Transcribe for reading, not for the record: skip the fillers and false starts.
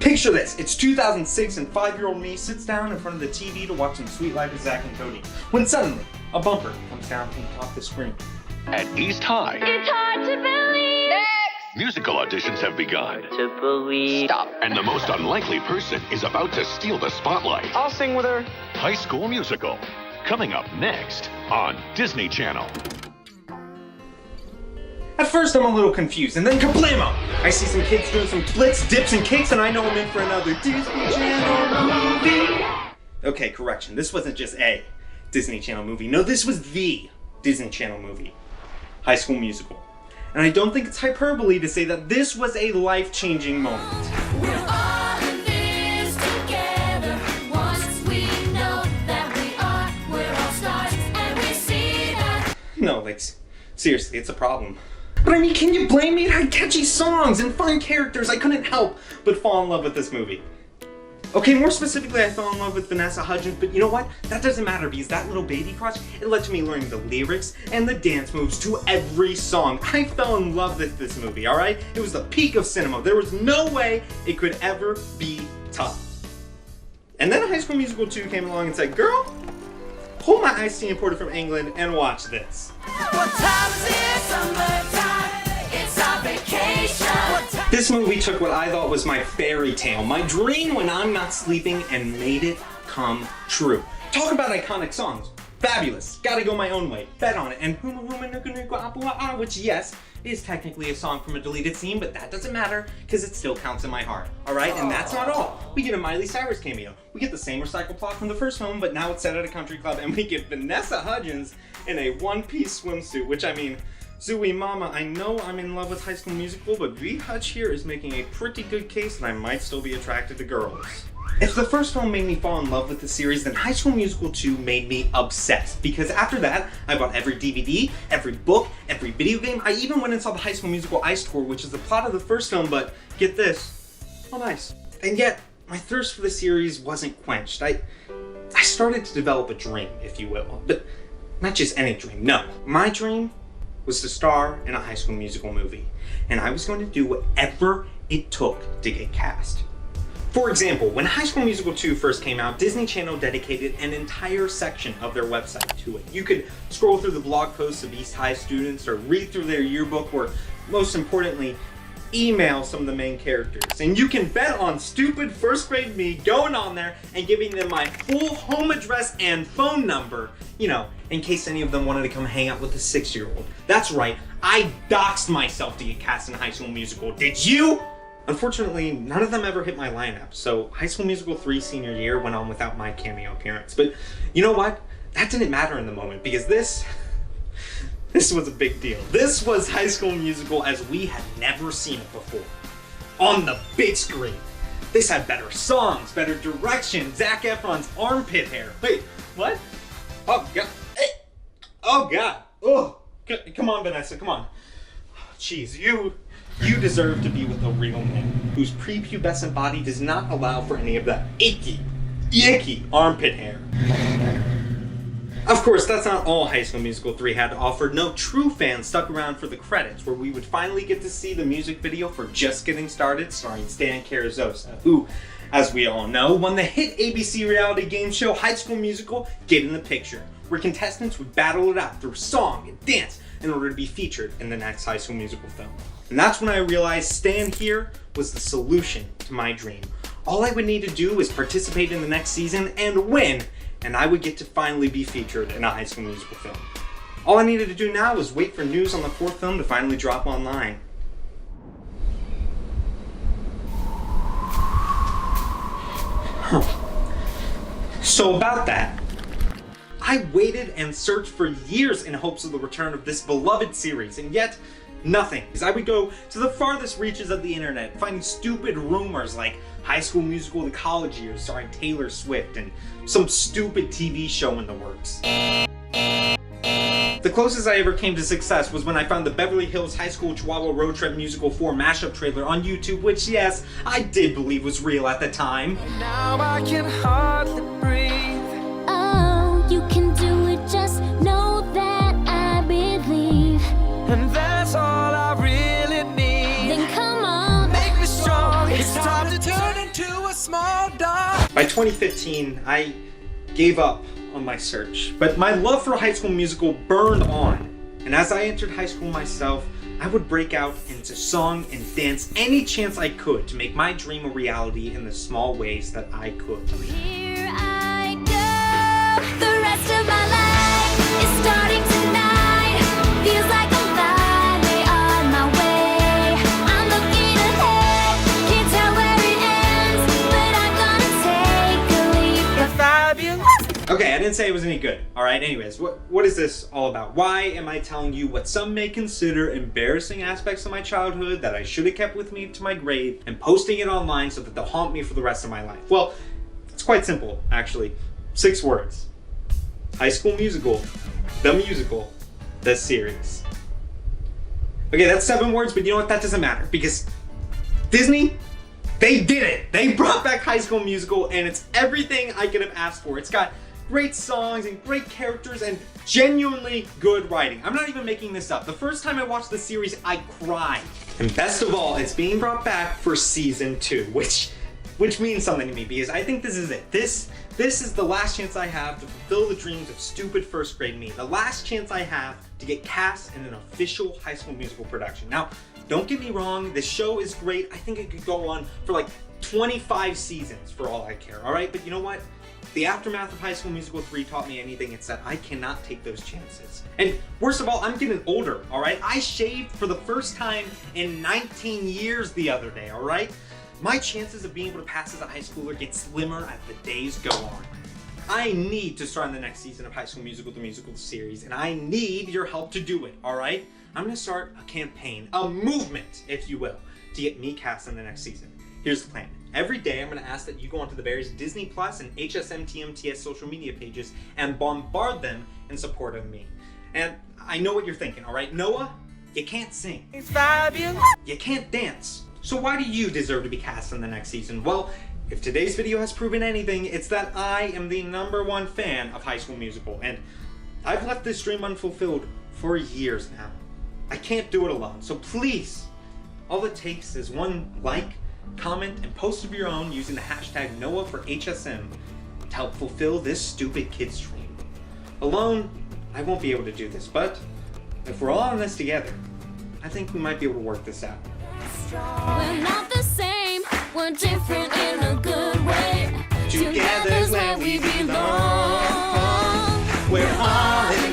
Picture this, it's 2006 and 5-year-old me sits down in front of the TV to watch some Sweet Life of Zack and Cody, when suddenly, a bumper comes down from the top of the screen. At East High, It's hard to believe. Next. musical auditions have begun. To believe. Stop. And the most unlikely person is about to steal the spotlight. I'll sing with her. High School Musical, coming up next on Disney Channel. At first I'm a little confused, and then kablamo! I see some kids doing some flips, dips, and kicks, and I know I'm in for another Disney Channel movie! Okay, correction, this wasn't just a Disney Channel movie. No, this was the Disney Channel movie. High School Musical. And I don't think it's hyperbole to say that this was a life-changing moment. We're all in this together. Once we know that we're all stars, and we see that. No, like, seriously, it's a problem. But I mean, can you blame me? It had catchy songs and fun characters. I couldn't help but fall in love with this movie. Okay, more specifically, I fell in love with Vanessa Hudgens, but you know what? That doesn't matter because that little baby crush, it led to me learning the lyrics and the dance moves to every song. I fell in love with this movie, alright? It was the peak of cinema. There was no way it could ever be topped. And then High School Musical 2 came along and said, girl, hold my iced tea imported from England and watch this. What time is it? Summertime. It's our vacation. This movie took what I thought was my fairy tale, my dream when I'm not sleeping, and made it come true. Talk about iconic songs. Fabulous, Gotta Go My Own Way, Bet on It, and Huma Huma Nuka Nuka Appa Appa, which yes, is technically a song from a deleted scene, but that doesn't matter because it still counts in my heart. Alright, and that's not all. We get a Miley Cyrus cameo. We get the same recycled plot from the first film, but now it's set at a country club, and we get Vanessa Hudgens in a one-piece swimsuit, which I mean, Zooey Mama, I know I'm in love with High School Musical, but V Hutch here is making a pretty good case that I might still be attracted to girls. If the first film made me fall in love with the series, then High School Musical 2 made me obsessed. Because after that, I bought every DVD, every book, every video game. I even went and saw the High School Musical Ice Tour, which is the plot of the first film, but get this, on ice. And yet, my thirst for the series wasn't quenched. I started to develop a dream, if you will. But not just any dream, no. My dream was to star in a High School Musical movie. And I was going to do whatever it took to get cast. For example, when High School Musical 2 first came out, Disney Channel dedicated an entire section of their website to it. You could scroll through the blog posts of East High students or read through their yearbook or, most importantly, email some of the main characters. And you can bet on stupid first grade me going on there and giving them my full home address and phone number, you know, in case any of them wanted to come hang out with a 6-year-old. That's right, I doxed myself to get cast in High School Musical. Did you? Unfortunately, none of them ever hit my lineup, so High School Musical 3 senior year went on without my cameo appearance. But you know what? That didn't matter in the moment, because this was a big deal. This was High School Musical as we had never seen it before. On the big screen. This had better songs, better direction, Zac Efron's armpit hair. Wait, what? Oh, God. Oh, God. Oh, come on, Vanessa, come on. Jeez, you deserve to be with a real man whose prepubescent body does not allow for any of that icky armpit hair. Of course, that's not all High School Musical 3 had to offer. No, true fans stuck around for the credits, where we would finally get to see the music video for Just Getting Started, starring Stan Carrizosa, who, as we all know, won the hit ABC reality game show High School Musical Get in the Picture, where contestants would battle it out through song and dance in order to be featured in the next High School Musical film. And that's when I realized Stan here was the solution to my dream. All I would need to do is participate in the next season and win, and I would get to finally be featured in a High School Musical film. All I needed to do now was wait for news on the 4th film to finally drop online. So about that, I waited and searched for years in hopes of the return of this beloved series, and yet nothing. Because I would go to the farthest reaches of the internet, finding stupid rumors like High School Musical The College Years starring Taylor Swift and some stupid TV show in the works. The closest I ever came to success was when I found the Beverly Hills High School Chihuahua Road Trip Musical 4 mashup trailer on YouTube, which, yes, I did believe was real at the time. Now I can hardly breathe. Oh, you can do it, just know that I believe. And that's all I really need. Then come on, Make me strong. It's time to turn into a small dog. By 2015, I gave up on my search, but my love for High School Musical burned on. And as I entered high school myself, I would break out into song and dance any chance I could to make my dream a reality in the small ways that I could. Here I go. The rest of my life is starting tonight. Feels like I'm finally on my way. I'm looking ahead, can't tell where it ends, but I'm gonna take a leap of Fabulous. Okay, I didn't say it was any good. All right, anyways, what is this all about? Why am I telling you what some may consider embarrassing aspects of my childhood that I should have kept with me to my grave and posting it online so that they'll haunt me for the rest of my life? Well, it's quite simple, actually. 6 words. High School Musical, the musical, the series. Okay, that's 7 words, but you know what? That doesn't matter because Disney, they did it. They brought back High School Musical, and it's everything I could have asked for. It's got great songs and great characters and genuinely good writing. I'm not even making this up. The first time I watched the series, I cried. And best of all, it's being brought back for season 2, which means something to me because I think this is it. This is the last chance I have to fulfill the dreams of stupid first grade me. The last chance I have to get cast in an official High School Musical production. Now, don't get me wrong, this show is great. I think it could go on for like 25 seasons for all I care, all right? But you know what? The aftermath of High School Musical 3 taught me anything. It's that I cannot take those chances. And worst of all, I'm getting older, all right? I shaved for the first time in 19 years the other day, all right? My chances of being able to pass as a high schooler get slimmer as the days go on. I need to start in the next season of High School Musical, the musical series, and I need your help to do it, all right? I'm gonna start a campaign, a movement, if you will, to get me cast in the next season. Here's the plan. Every day, I'm gonna ask that you go onto the various Disney Plus and HSM TMTS social media pages and bombard them in support of me. And I know what you're thinking, all right? Noah, you can't sing. It's fabulous. You can't dance. So why do you deserve to be cast in the next season? Well, if today's video has proven anything, it's that I am the #1 fan of High School Musical, and I've left this dream unfulfilled for years now. I can't do it alone, so please, all it takes is one like, comment, and post of your own using the hashtag #NoahForHSM to help fulfill this stupid kid's dream. Alone, I won't be able to do this, but if we're all in this together, I think we might be able to work this out. We're not the same, we're different in a good way. Together's where we belong. We're all in